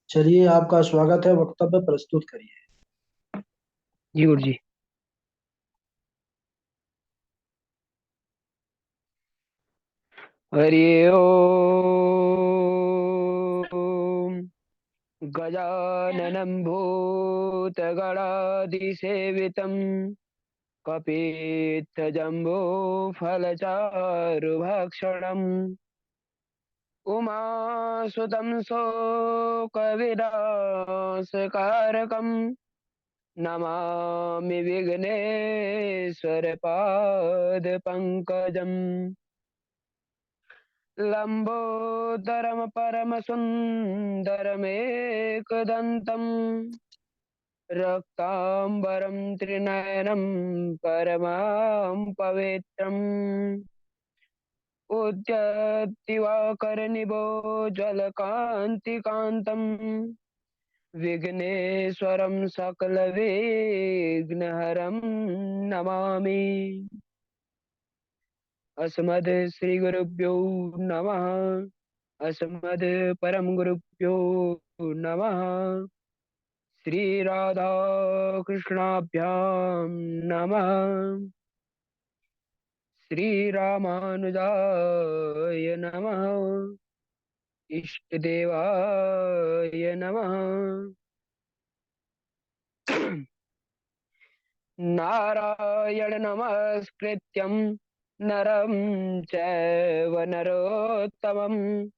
चलिए, आपका स्वागत है। वक्तव्य प्रस्तुत करिए। जी गुरु जी। हरि ओम। गजाननं भूतगणाधिसेवितं कपित्थजम्बूफलचारुभक्षणम् उमासुतं शोकविनाशकारकम् नमामि विघ्नेश्वरपादपङ्कजम्। लंबोदरम परमसुन्दरमेकदन्तम् रक्ताम्बरं त्रिनयनं परमां पवित्रम् उद्यद्दिवाकरनिभो ज्वलकान्तिकान्तम् विघ्नेश्वरं सकलविघ्नहरं नमामि। अस्मद् श्रीगुरुभ्यो नमः। अस्मद् परम गुरुभ्यो नमः। श्री राधा कृष्णाभ्यां नमः। श्री रामानुजाय नमः। इष्ट देवाय नमः। नारायण नमस्कृत्यं नरं चैव नरोत्तमं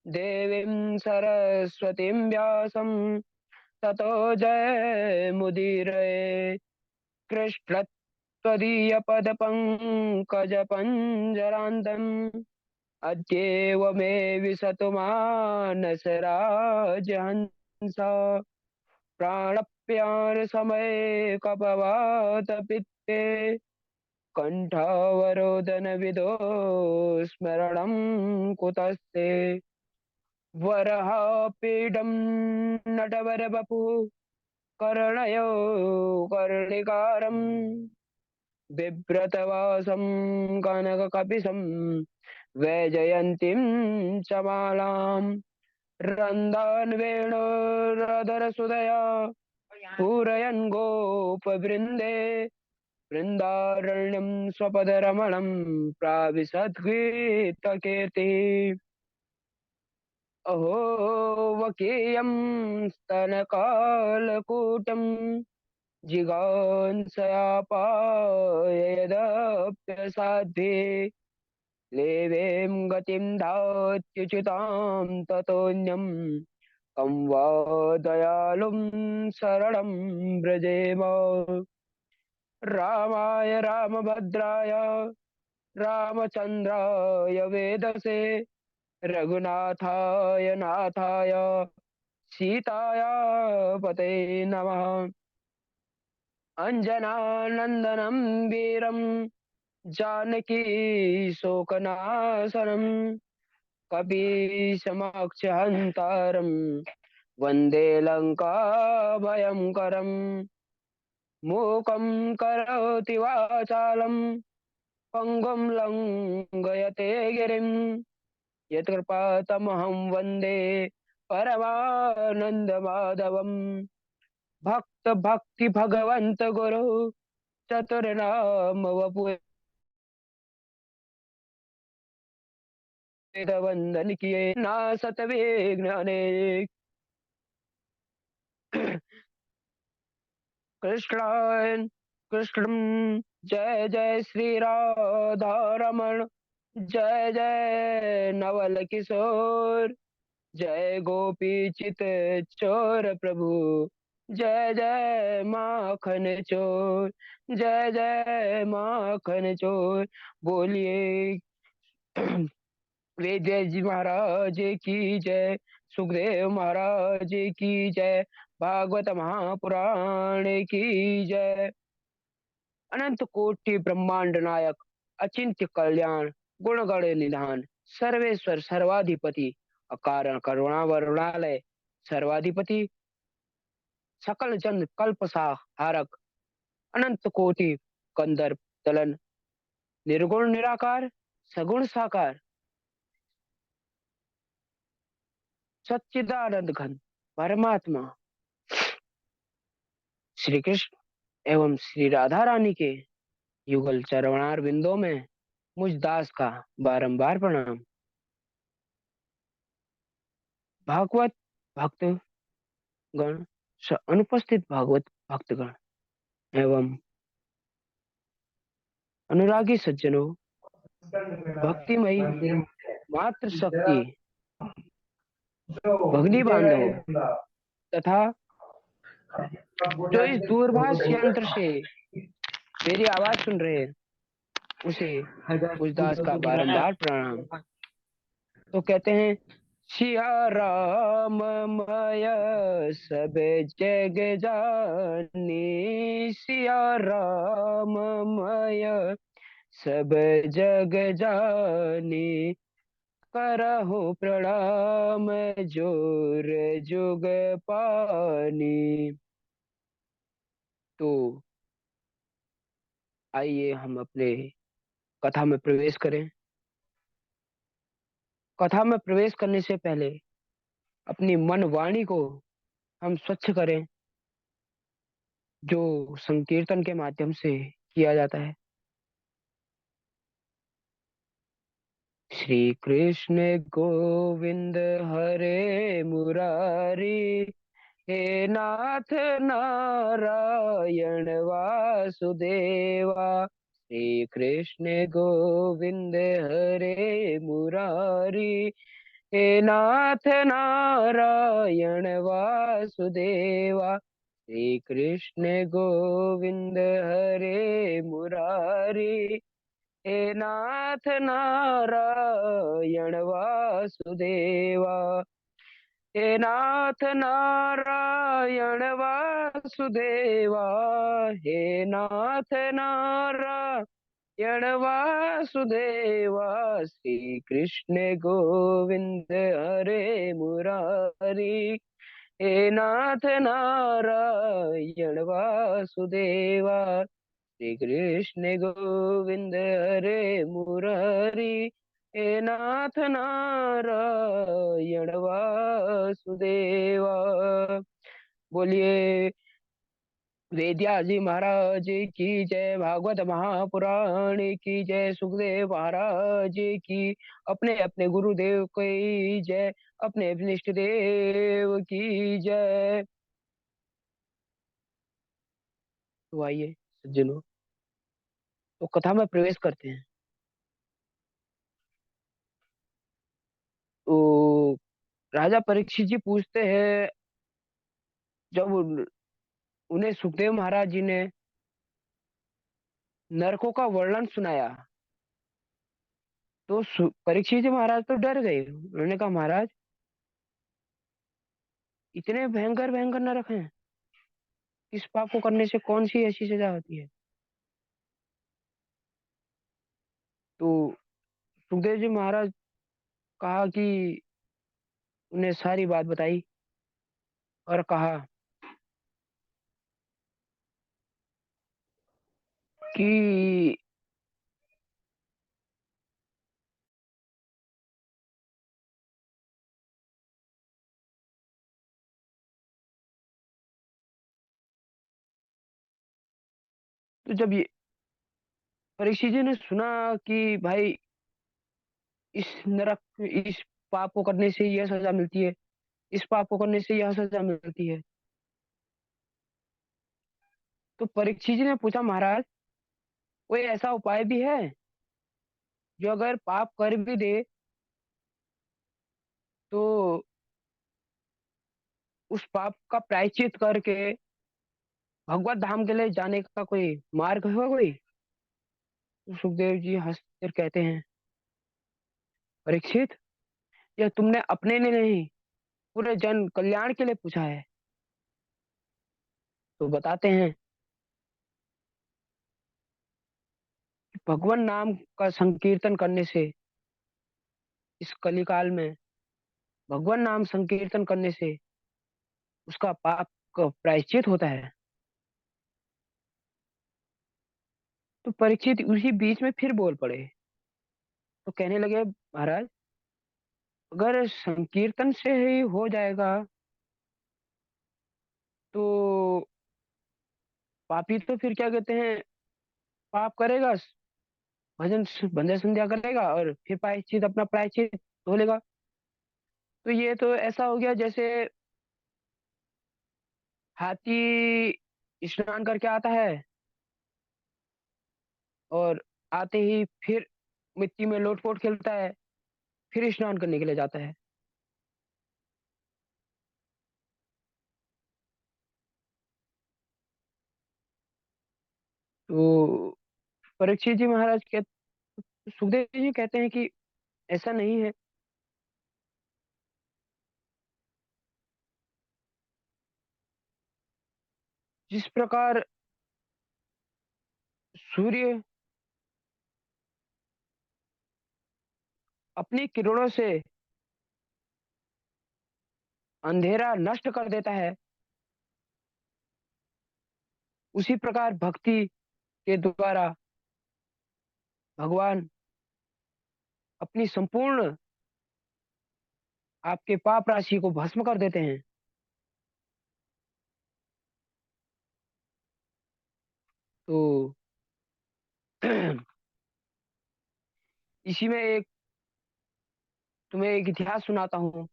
देवीं सरस्वतीं व्यासं ततो जयमुदीरये। कृष्णत्वदीयपदपङ्कजपञ्जरान्तम् अद्येव मे विशतु मानसराजहंसा प्राणप्यारसमये कपवातपित्ते कण्ठावरोदनविदो स्मरणं कुतस्ते वरहापीडं नटवरवपुः कर्णयो कर्णिकारम् बिभ्रतवासं कनककपिशं वैजयन्तीं च मालाम् रन्दान् वेणोरधरसुधया पूरयन् गोपवृन्दे वृन्दारण्यं स्वपदरमणं प्राविशद्गीतकीर्तिः। अहो वकीयं स्तनकालकूटं जिगांसयापायदप्यसाध्ये लेवें गतिं धात्युचितां ततोऽन्यं कं वा दयालुं शरणं व्रजेम। रामाय रामभद्राय रामचन्द्राय वेदसे रघुनाथाय नाथाय सीताया पते नमः। अञ्जनानन्दनं वीरं जानकी शोकनाशनं कपीशमाक्षहन्तारं वन्दे लङ्काभयङ्करम्। मूकं करोति वाचालं पङ्गुं लङ्घयते गिरिं यत्कृपातमहं वन्दे परमानन्दमाधवम्। भक्त भक्ति भगवंत गुरु चतुर्नाम वपुष वंदन किए ना सतविघ्न अनेक। कृष्णाय कृष्ण जय जय श्री राधा रमण जय जय नवल किशोर जय गोपी चित चोर प्रभु जय जय माखन चोर जय जय माखन चोर। बोलिए वेद जी महाराज की जय। सुखदेव महाराज की जय। भागवत महापुराण की जय। अनंत कोटि ब्रह्मांड नायक अचिंत्य कल्याण गुणगण निधान सर्वेश्वर सर्वाधिपति अकारण करुणा वरुणालय सर्वाधिपति सकल जन कल्प हारक अनंत कोटि कंदर दलन निर्गुण निराकार सगुण साकार सच्चिदानंद घन परमात्मा श्री कृष्ण एवं श्री राधा रानी के युगल चरणार बिंदों में मुझ दास का बारंबार प्रणाम। भागवत भक्त गण, अनुपस्थित भागवत भक्तगण एवं अनुरागी सज्जनों, भक्तिमयी मात्र शक्ति भगनी बांधवों तथा जो इस दूरभाष यंत्र से मेरी आवाज सुन रहे हैं उसे मुझ दास का बारंबार प्रणाम। तो कहते हैं, सिया राम मय सब जग जानी, सिया राम मय सब जग जानी, करहु प्रणाम जोर जुग पानी। तो आइए हम अपने कथा में प्रवेश करें। कथा में प्रवेश करने से पहले अपनी मन वाणी को हम स्वच्छ करें, जो संकीर्तन के माध्यम से किया जाता है। श्री कृष्ण गोविंद हरे मुरारी, हे नाथ नारायण वासुदेवा। श्री कृष्ण गोविंद हरे मुरारी, हे नाथ नारायण वासुदेवा। श्री कृष्ण गोविंद हरे मुरारी, हे नाथ नारायण वासुदेवा। हे नाथ नारायण वासुदेवा, हे नाथ नारायण वासुदेवा। श्री कृष्ण गोविंद हरे मुरारी, हे नाथ नारायण वासुदेवा। श्री कृष्ण गोविंद हरे मुरारी, हे नाथ नारायण वासुदेवा। बोलिए वेद्या जी महाराज की जय, भागवत महापुराण की जय, सुखदेव महाराज की, अपने अपने गुरुदेव की जय, अपने अपने इष्ट देव की जय। तो आइए सज्जनों, तो कथा में प्रवेश करते हैं। तो राजा परीक्षित जी पूछते हैं, जब उन्हें सुखदेव महाराज जी ने नरकों का वर्णन सुनाया तो परीक्षित जी महाराज तो डर गए। उन्होंने कहा, महाराज इतने भयंकर भयंकर नरक हैं, इस पाप को करने से कौन सी ऐसी सजा होती है। तो सुखदेव जी महाराज कहा कि उन्हें सारी बात बताई और कहा कि तो जब ये परीक्षित जी ने सुना कि भाई इस नरक इस पाप को करने से यह सजा मिलती है, इस पाप को करने से यह सजा मिलती है, तो परीक्षित जी ने पूछा, महाराज कोई ऐसा उपाय भी है जो अगर पाप कर भी दे तो उस पाप का प्रायश्चित करके भगवत धाम के लिए जाने का कोई मार्ग है कोई। तो सुखदेव जी हंसकर कहते हैं, परीक्षित यह तुमने अपने लिए नहीं पूरे जन कल्याण के लिए पूछा है। तो बताते हैं कि भगवान नाम का संकीर्तन करने से इस कलिकाल में भगवान नाम संकीर्तन करने से उसका पाप का प्रायश्चित होता है। तो परीक्षित उसी बीच में फिर बोल पड़े। तो कहने लगे, महाराज अगर संकीर्तन से ही हो जाएगा तो पापी तो फिर क्या कहते हैं, पाप करेगा, भजन संध्या करेगा और फिर प्रायश्चित, अपना प्रायश्चित धो लेगा। तो ये तो ऐसा हो गया जैसे हाथी स्नान करके आता है और आते ही फिर मिट्टी में लोट-पोट खेलता है, फिर स्नान करने के लिए जाता है। तो परीक्षित जी महाराज सुखदेव जी कहते हैं कि ऐसा नहीं है। जिस प्रकार सूर्य अपनी किरणों से अंधेरा नष्ट कर देता है, उसी प्रकार भक्ति के द्वारा भगवान अपनी संपूर्ण आपके पाप राशि को भस्म कर देते हैं। तो इसी में एक तुम्हें एक इतिहास सुनाता हूँ।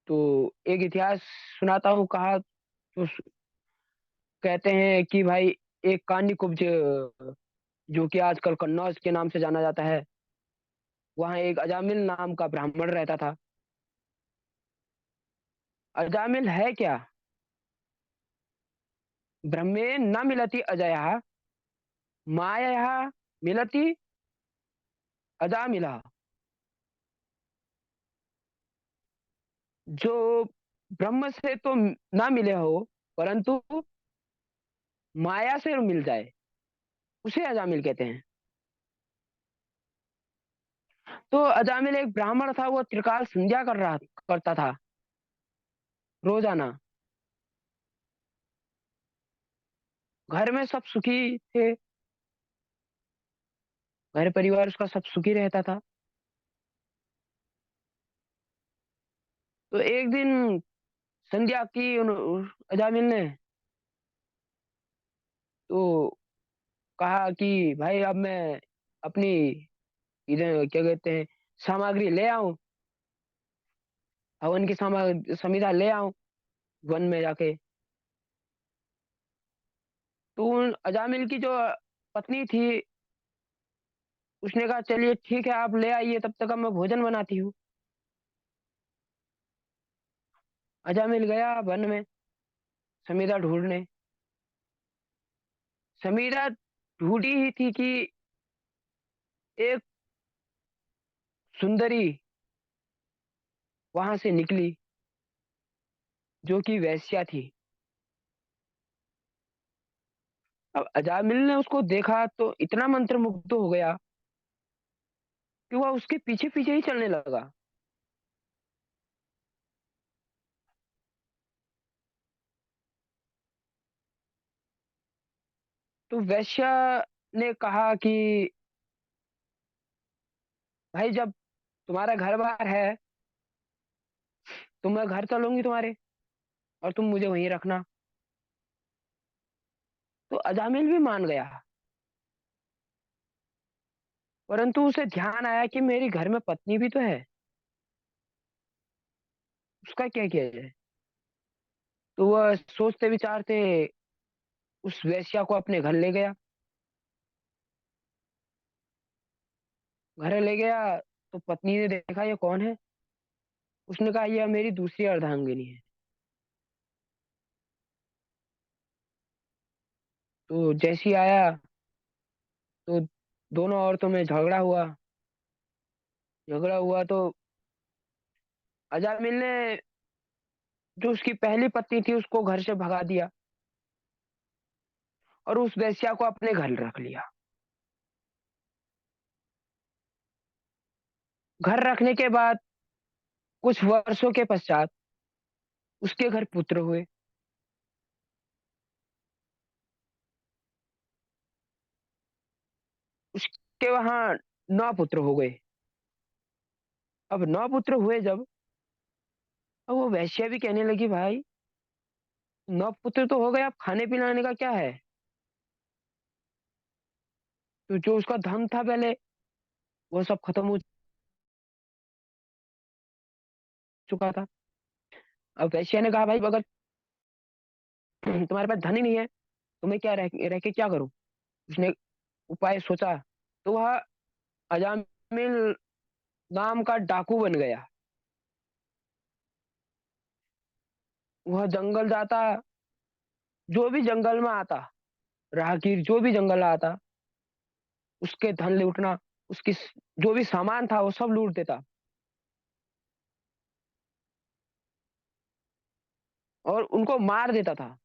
तो एक इतिहास सुनाता हूँ, कहा तो कहते हैं कि भाई एक कान्यकुब्ज, जो कि आजकल कन्नौज के नाम से जाना जाता है, वहाँ एक अजामिल नाम का ब्राह्मण रहता था। अजामिल है क्या? ब्रह्मेण न मिलति अजयः, मायया मिलति अजामिलः। जो ब्रह्म से तो ना मिले हो, परंतु माया से मिल जाए, उसे अजामिल कहते हैं। तो अजामिल एक ब्राह्मण था, वो त्रिकाल संध्या करता था रोजाना। घर में सब सुखी थे, घर परिवार उसका सब सुखी रहता था। तो एक दिन संध्या की अजामिल ने, तो कहा कि भाई अब मैं अपनी इधर क्या कहते हैं सामग्री ले आऊं, हवन की समिधा ले आऊं वन में जाके। तो उन अजामिल की जो पत्नी थी, उसने कहा चलिए ठीक है, आप ले आइए, तब तक अब मैं भोजन बनाती हूँ। अजामिल गया वन में समीरा ढूंढने। समीरा ढूंढी ही थी कि एक सुंदरी वहां से निकली, जो कि वेश्या थी। अब अजामिल ने उसको देखा तो इतना मंत्रमुग्ध हो गया कि वह उसके पीछे पीछे ही चलने लगा। तो वेश्या ने कहा कि भाई जब तुम्हारा घर बार है तो मैं घर चलूंगी तुम्हारे, और तुम मुझे वहीं रखना। तो अजामिल भी मान गया, परंतु उसे ध्यान आया कि मेरी घर में पत्नी भी तो है, उसका क्या किया जाए। तो वह सोचते विचारते उस वेश्या को अपने घर ले गया। घर ले गया तो पत्नी ने देखा ये कौन है। उसने कहा यह मेरी दूसरी अर्धांगिनी है। तो जैसी आया तो दोनों औरतों में झगड़ा हुआ। झगड़ा हुआ तो अजामिल ने जो उसकी पहली पत्नी थी उसको घर से भगा दिया और उस वेश्या को अपने घर रख लिया। घर रखने के बाद कुछ वर्षों के पश्चात उसके घर पुत्र हुए। उसके वहां 9 पुत्र हो गए। अब 9 पुत्र हुए जब, अब वो वैश्या भी कहने लगी, भाई 9 पुत्र तो हो गए, अब खाने पिलाने का क्या है? तो जो उसका धन था पहले, वो सब खत्म हो चुका था। अब वैश्या ने कहा, भाई अगर तुम्हारे पास धन ही नहीं है तो मैं क्या रह के क्या करूं? उसने उपाय सोचा। तो वह अजामिल नाम का डाकू बन गया। वह जंगल जाता, जो भी जंगल में आता, राहगीर जो भी जंगल आता, उसके धन लूटना, उसकी जो भी सामान था वो सब लूट देता और उनको मार देता था।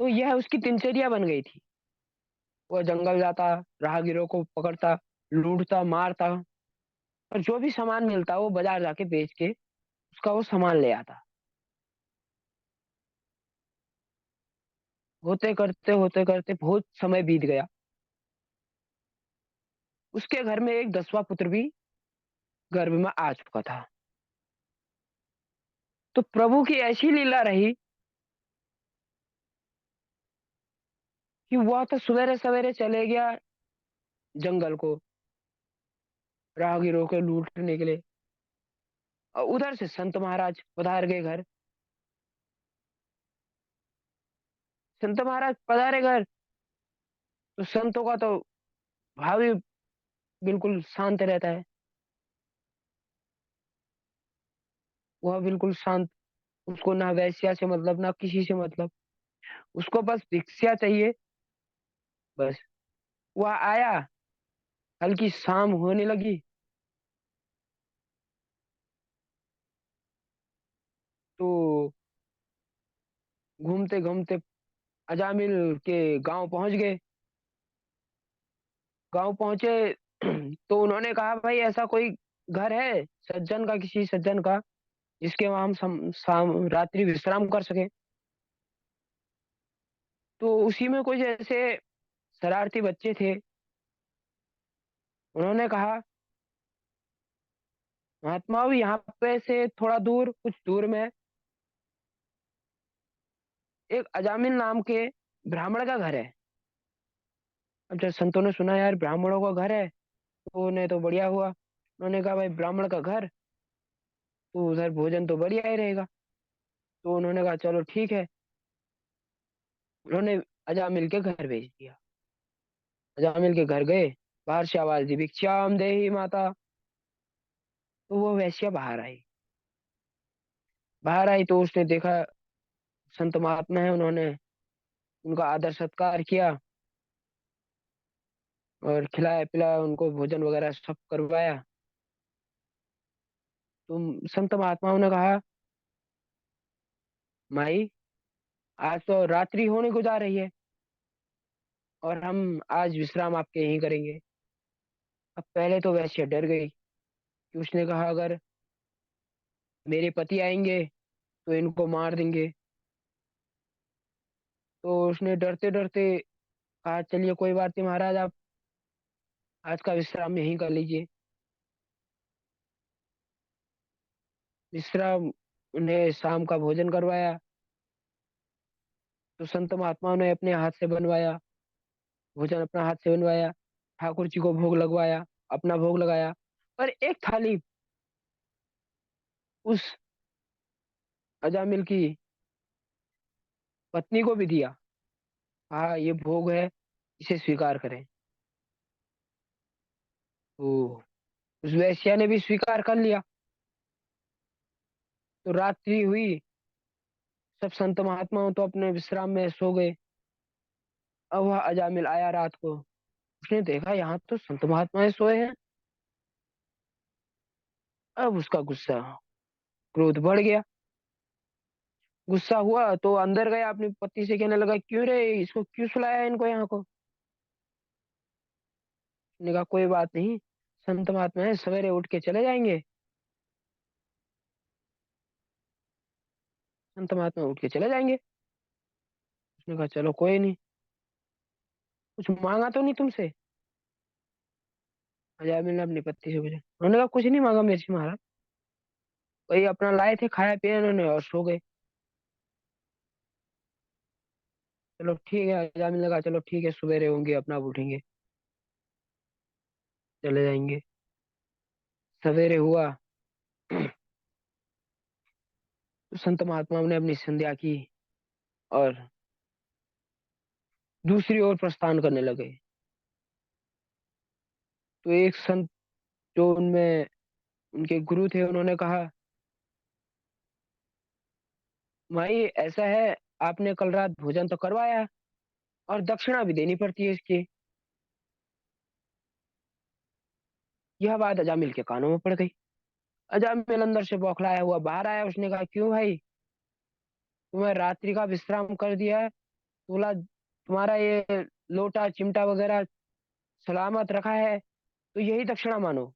तो यह उसकी दिनचर्या बन गई थी। वह जंगल जाता, राहगीरों को पकड़ता, लूटता, मारता, और जो भी सामान मिलता वो बाजार जाके बेच के उसका वो सामान ले आता। होते करते बहुत समय बीत गया। उसके घर में एक 10वां पुत्र भी गर्भ में आ चुका था। तो प्रभु की ऐसी लीला रही कि वह तो सवेरे सवेरे चले गया जंगल को, राहगीरों को लूटने के लिए, और उधर से संत महाराज पधार गए घर। संत महाराज पधारे घर, तो संतों का तो भाव ही बिल्कुल शांत रहता है। वह बिल्कुल शांत, उसको ना वैश्या से मतलब, ना किसी से मतलब, उसको बस भिक्षा चाहिए, बस। वह आया, हल्की शाम होने लगी, तो घूमते घूमते अजामिल के गांव पहुंच गए। गांव पहुंचे तो उन्होंने कहा, भाई ऐसा कोई घर है सज्जन का, किसी सज्जन का, जिसके वहां हम शाम रात्रि विश्राम कर सके? तो उसी में कुछ ऐसे शरारती बच्चे थे। उन्होंने कहा, महात्मा यहाँ पे से थोड़ा दूर, कुछ दूर में एक अजामिल नाम के ब्राह्मण का घर है। अब जब संतों ने सुना, यार ब्राह्मणों का घर है, तो उन्हें तो बढ़िया हुआ। उन्होंने कहा, भाई ब्राह्मण का घर, तो उधर भोजन तो बढ़िया ही रहेगा। तो उन्होंने कहा, चलो ठीक है। उन्होंने अजामिल के घर भेज दिया। अजामिल के घर गए, बाहर से आवाज दी, भिक्षाम देही माता। तो वो वैश्या बाहर आई। बाहर आई तो उसने देखा संत महात्मा है, उन्होंने उनका आदर सत्कार किया और खिलाया पिलाया, उनको भोजन वगैरह सब करवाया। तो संत महात्माओं ने कहा, माई आज तो रात्रि होने को जा रही है और हम आज विश्राम आपके यहीं करेंगे। अब पहले तो वैश्या डर गई कि उसने कहा, अगर मेरे पति आएंगे तो इनको मार देंगे। तो उसने डरते डरते कहा, चलिए कोई बात नहीं महाराज, आप आज का विश्राम यहीं कर लीजिए। विश्राम, उन्हें शाम का भोजन करवाया। तो संत महात्माओं ने अपने हाथ से बनवाया, भोजन अपना हाथ से बनवाया, ठाकुर जी को भोग लगवाया, अपना भोग लगाया, और एक थाली उस अजामिल की पत्नी को भी दिया। हाँ ये भोग है, इसे स्वीकार करें। तो उस वैश्या ने भी स्वीकार कर लिया। तो रात्रि हुई, सब संत महात्मा तो अपने विश्राम में सो गए। अब वह अजामिल आया रात को, उसने देखा यहाँ तो संत महात्माएं सोए हैं। अब उसका गुस्सा, क्रोध बढ़ गया। गुस्सा हुआ तो अंदर गया, अपनी पत्नी से कहने लगा, क्यों रे, इसको क्यों सुलाया इनको यहाँ को? उसने कहा, कोई बात नहीं, संत महात्मा है, सवेरे उठ के चले जाएंगे। संत महात्मा उठ के चले जाएंगे। उसने कहा, चलो कोई नहीं। कुछ मांगा तो नहीं तुमसे? अजामिल ने अपनी पत्नी से पूछा। उन्होंने कहा कुछ नहीं मांगा मेरे से महाराज। वही अपना लाए थे, खाया पिया इन्होंने और सो गए। चलो ठीक है, अजामिल ने कहा चलो ठीक है, सवेरे होंगे अपना आप उठेंगे, चले जाएंगे। सवेरे हुआ तो संत महात्माओं ने अपनी संध्या की और दूसरी ओर प्रस्थान करने लगे। तो एक संत जो उनमें उनके गुरु थे, उन्होंने कहा भाई ऐसा है, आपने कल रात भोजन तो करवाया और दक्षिणा भी देनी पड़ती है इसकी। यह बात अजामिल के कानों में पड़ गई। अजामिल अंदर से बौखलाया हुआ बाहर आया। उसने कहा क्यों भाई, तुम्हें रात्रि का विश्राम कर दिया है, बोला तुम्हारा ये लोटा चिमटा वगैरह सलामत रखा है, तो यही दक्षिणा मानो,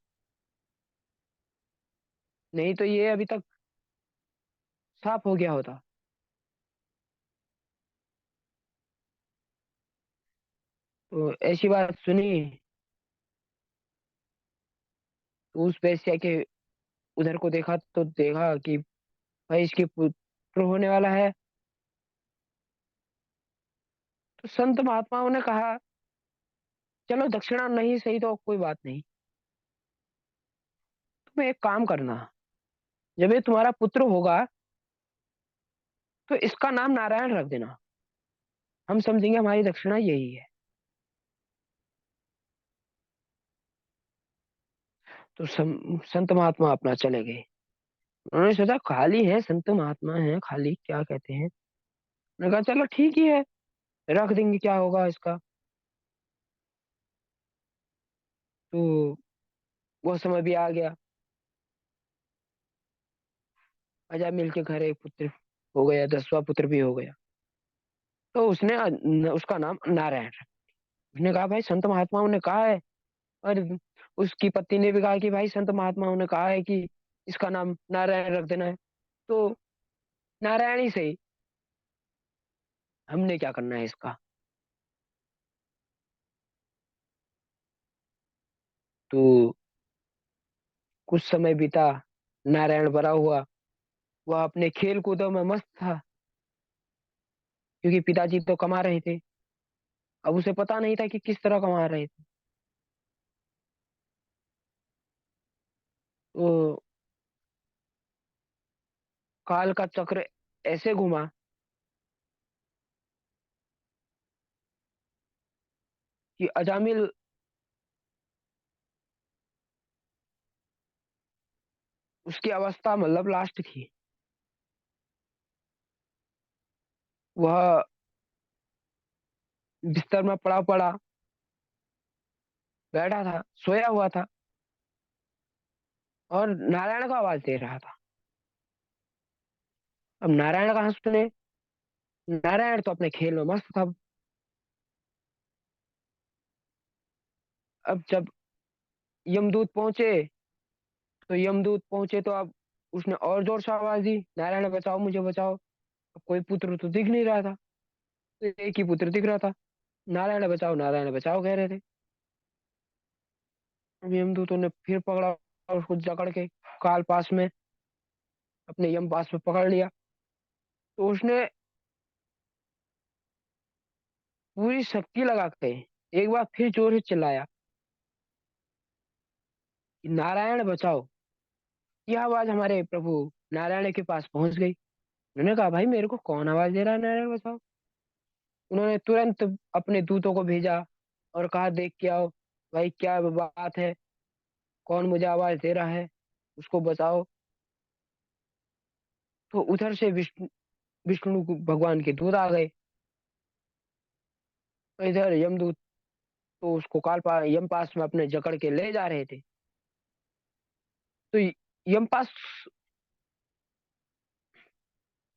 नहीं तो ये अभी तक साफ हो गया होता। तो ऐसी बात सुनी तो उस वेश्या के उधर को देखा तो देखा कि भाई इसके पुत्र होने वाला है। तो संत महात्माओं ने कहा चलो दक्षिणा नहीं सही तो कोई बात नहीं, तुम एक काम करना, जब ये तुम्हारा पुत्र होगा तो इसका नाम नारायण रख देना, हम समझेंगे हमारी दक्षिणा यही है। तो संत महात्मा अपना चले गए। उन्होंने सोचा खाली है, संत महात्मा है खाली, क्या कहते हैं। उन्होंने कहा चलो ठीक ही है, रख देंगे, क्या होगा इसका। तो वो समय भी आ गया। अजामिल के घर एक पुत्र हो गया, 10वां पुत्र भी हो गया। तो उसने उसका नाम नारायण रखा। उसने कहा भाई संत महात्माओं ने कहा है, और उसकी पत्नी ने भी कहा कि भाई संत महात्माओं ने कहा है कि इसका नाम नारायण रख देना है, तो नारायण ही सही, हमने क्या करना है इसका। तो कुछ समय बीता, नारायण बड़ा हुआ। वह अपने खेल कूदों में मस्त था, क्योंकि पिताजी तो कमा रहे थे। अब उसे पता नहीं था कि किस तरह कमा रहे थे। तो काल का चक्र ऐसे घुमा कि अजामिल उसकी अवस्था मतलब लास्ट की। वह बिस्तर में पड़ा पड़ा बैठा था, सोया हुआ था, और नारायण का आवाज दे रहा था। अब नारायण कहाँ सुने, नारायण तो अपने खेल में मस्त था। अब जब यमदूत पहुंचे, तो यमदूत पहुंचे तो अब उसने और जोर से आवाज दी, नारायण बचाओ मुझे बचाओ। अब कोई पुत्र तो दिख नहीं रहा था, तो एक ही पुत्र दिख रहा था, नारायण बचाओ कह रहे थे। अब यमदूतों ने फिर पकड़ा और उसको जकड़ के काल पास में, अपने यम पास में पकड़ लिया। तो उसने पूरी शक्ति लगा के एक बार फिर जोर से चिल्लाया कि नारायण बचाओ। यह आवाज हमारे प्रभु नारायण के पास पहुंच गई। उन्होंने कहा भाई मेरे को कौन आवाज दे रहा है, नारायण बचाओ। उन्होंने तुरंत अपने दूतों को भेजा और कहा देख के आओ, भाई क्या बात है, कौन मुझे आवाज दे रहा है, उसको बचाओ। तो उधर से विष्णु विष्णु भगवान के दूत आ गए। तो इधर यमदूत तो उसको यम पास में अपने जकड़ के ले जा रहे थे। तो यम पास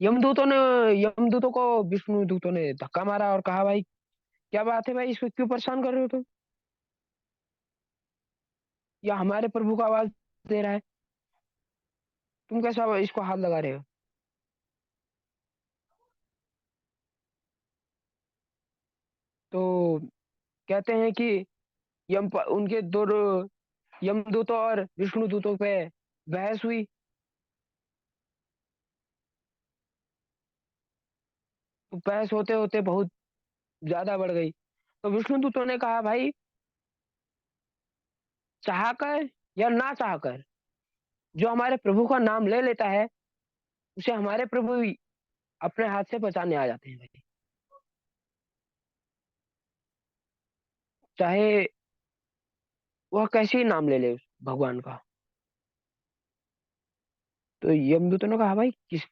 यमदूतों ने यमदूतों को विष्णु दूतों ने धक्का मारा और कहा भाई क्या बात है भाई, इसको क्यों परेशान कर रहे हो तुम, या हमारे प्रभु का आवाज दे रहा है, तुम कैसा इसको हाथ लगा रहे हो। तो कहते हैं कि उनके दो यमदूतों और विष्णु दूतों पे बहस हुई। तो बहस होते होते बहुत ज्यादा बढ़ गई। तो विष्णु दूतों ने कहा, भाई चाहकर या ना चाहकर जो हमारे प्रभु का नाम ले लेता है उसे हमारे प्रभु ही अपने हाथ से बचाने आ जाते हैं भाई, चाहे वह कैसे ही नाम ले ले उस भगवान का। तो यमदूतों ने कहा, भाई किस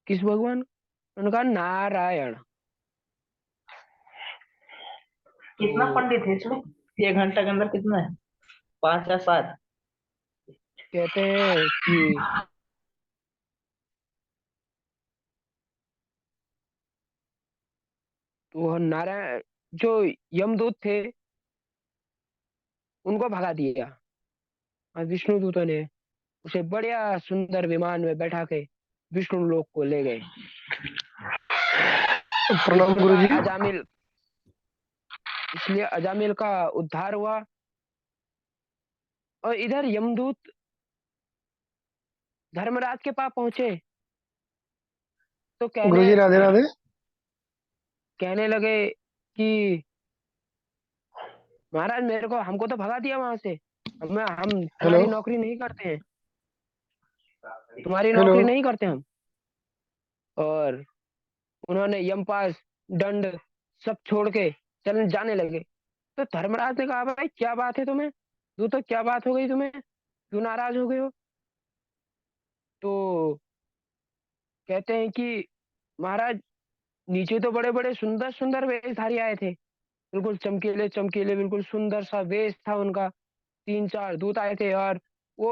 किस भगवान? उन्होंने कहा नारायण। कितना तो पंडित है इसमें? 1 घंटा के अंदर कितना है? 5 या 7? कहते हैं कि वह नारायण जो यमदूत थे उनको भगा दिया, और विष्णु दूतों ने उसे बढ़िया सुंदर विमान में बैठा के विष्णु लोक को ले गए। इस प्रणाम प्रकार गुरुजी। इसलिए अजामिल का उद्धार हुआ। और इधर यमदूत धर्मराज के पास पहुंचे तो गुरुजी राधे राधे। कहने लगे कि महाराज मेरे को हमको तो भगा दिया वहां से, हम हेलो तुम्हारी नौकरी नहीं करते हैं, तुम्हारी हेलो। नौकरी नहीं करते हम। और उन्होंने यमपास दंड सब छोड़ के चल जाने लगे। तो धर्मराज ने कहा, भाई क्या बात है तुम्हें, तू तो क्या बात हो गई तुम्हें, क्यों नाराज हो गए हो? तो कहते हैं कि महाराज नीचे तो बड़े बड़े सुंदर सुंदर वेशधारी आए थे, बिल्कुल चमकीले चमकीले, बिल्कुल सुंदर सा वेश था उनका। 3-4 दूत आए थे और वो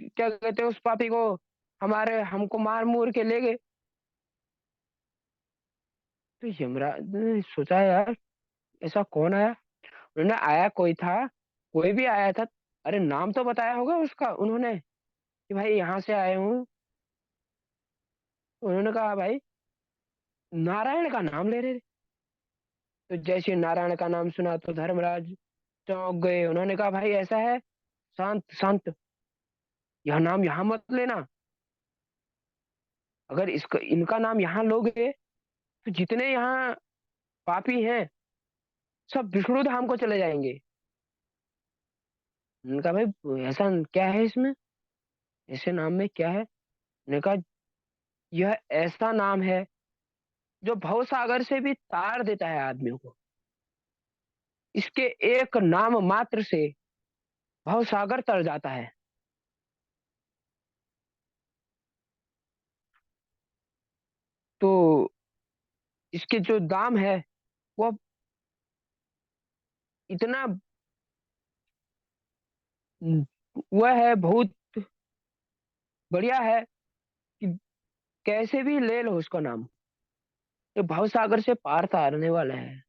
क्या कहते हैं उस पापी को हमारे हमको मार मूर के ले गए। तो यमराज ने सोचा, यार ऐसा कौन आया? उन्होंने आया कोई था, कोई भी आया था, अरे नाम तो बताया होगा उसका उन्होंने कि भाई यहाँ से आए हूँ। उन्होंने कहा, भाई नारायण का नाम ले रहे थे। तो जैसे नारायण का नाम सुना तो धर्मराज चौंक गए। उन्होंने कहा, भाई ऐसा है, शांत शांत, यह नाम यहाँ मत लेना। अगर इसका इनका नाम यहाँ लोगे तो जितने यहाँ पापी हैं सब विष्णु धाम को चले जाएंगे। उनका, भाई ऐसा क्या है इसमें, ऐसे नाम में क्या है? उन्होंने कहा, यह ऐसा नाम है जो भव सागर से भी तार देता है आदमियों को। इसके एक नाम मात्र से भव सागर तर जाता है। तो इसके जो दाम है वो इतना वह है, बहुत बढ़िया है कि कैसे भी ले लो उसका नाम, ये भव सागर से पार तारने वाला है।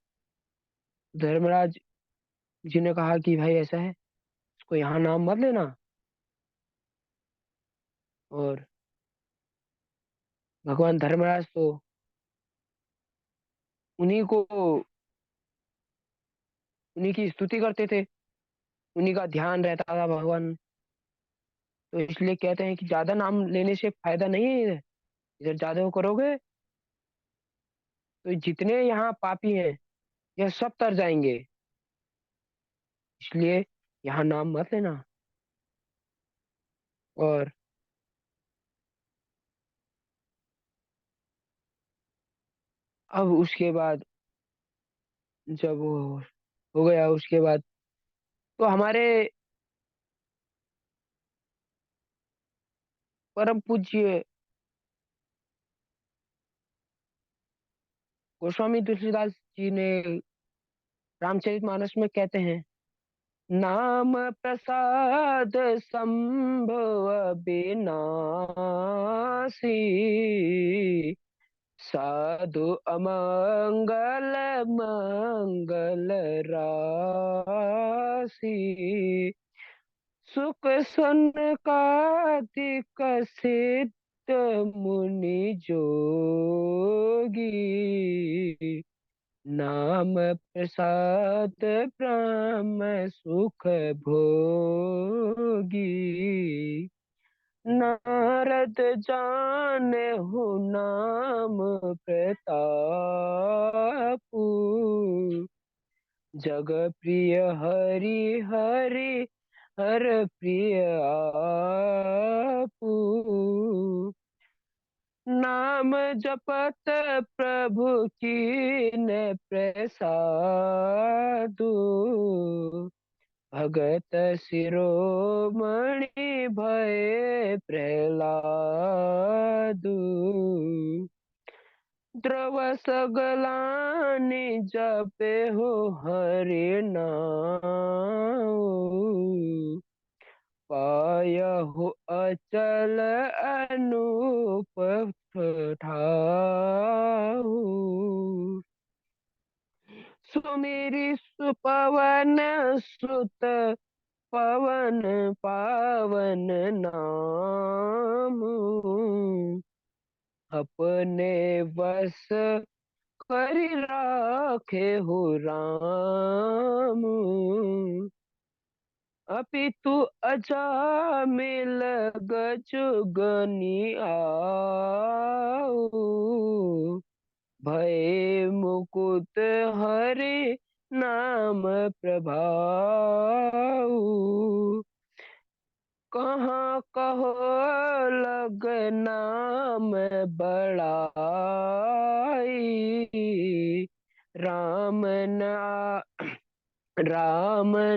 धर्मराज जी ने कहा कि भाई ऐसा है, इसको यहाँ नाम मत लेना। और भगवान धर्मराज तो उन्हीं को उन्हीं की स्तुति करते थे, उन्हीं का ध्यान रहता था भगवान। तो इसलिए कहते हैं कि ज्यादा नाम लेने से फायदा नहीं है इधर, इधर ज्यादा वो करोगे तो जितने यहाँ पापी हैं यह सब तर जाएंगे। इसलिए यहाँ नाम मत लेना। और अब उसके बाद जब वो हो गया उसके बाद तो हमारे परम पूज्य गोस्वामी तुलसीदास जी ने रामचरितमानस में कहते हैं, नाम प्रसाद संभव बिनासी, साधु अमंगल मंगल राशि, सुख सनकादिक सिद्ध मुनि जोगी, नाम प्रसाद ब्रह्म सुख भोगी। नारद जाने हो नाम प्रतापु। जग प्रिय हरि हरि हर प्रिय आपू। नाम जपत प्रभु कीन प्रसादु। भगत शिरोमणि भय प्रहलादु। द्रव सगलानि जपे हो हरि नाम। पायहु अचल अनूप ठाहु। सुमिरि सुपवन सुत पवन पावन नाम। अपने वश करि राखे हो राम। अपितु अजामिल गजगनि आओ। भय मुकुट हरि नाम प्रभाऊ। कहाँ कहो लग नाम बड़ाई। राम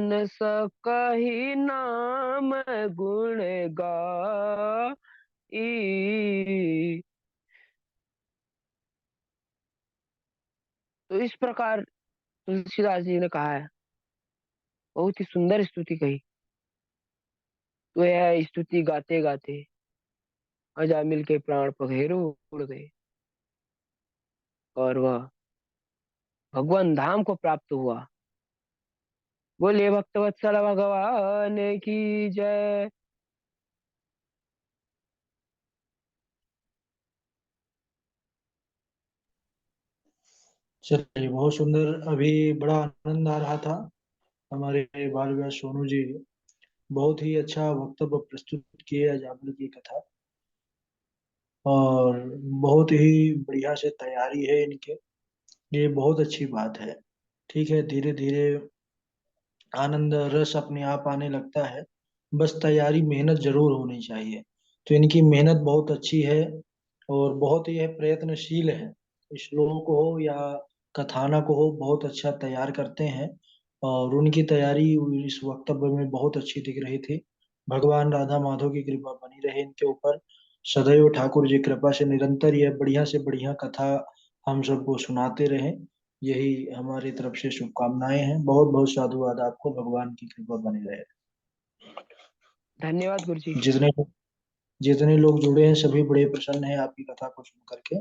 न सकहि नाम गुण गाई। तो इस प्रकार तुलसीदास जी ने कहा है। बहुत ही सुंदर स्तुति कही। तो यह स्तुति गाते गाते अजामिल के प्राण पखेरु उड़ गए और वह भगवान धाम को प्राप्त हुआ। बोलिए भक्तवत्सल भगवान की जय। चलिए, बहुत सुंदर। अभी बड़ा आनंद आ रहा था। हमारे बाल व्यास सोनू जी बहुत ही अच्छा वक्तव्य प्रस्तुत किए अजामिल की कथा, और बहुत ही बढ़िया से तैयारी है इनके। ये बहुत अच्छी बात है। ठीक है, धीरे धीरे आनंद रस अपने आप आने लगता है। बस तैयारी मेहनत जरूर होनी चाहिए। तो इनकी मेहनत बहुत अच्छी है और बहुत ही प्रयत्नशील है। श्लोक हो या कथानक हो, बहुत अच्छा तैयार करते हैं। और उनकी तैयारी इस वक्तव्य में बहुत अच्छी दिख रही थी। भगवान राधा माधव की कृपा बनी रहे इनके ऊपर। सदैव ठाकुर जी कृपा से निरंतर यह बढ़िया से बढ़िया कथा हम सबको सुनाते रहें। यही हमारी तरफ से शुभकामनाएं हैं। बहुत बहुत साधुवाद आपको। भगवान की कृपा बनी रहे। धन्यवाद गुरु जी। जितने जितने लोग जुड़े हैं सभी बड़े प्रसन्न हैं आपकी कथा को सुन करके।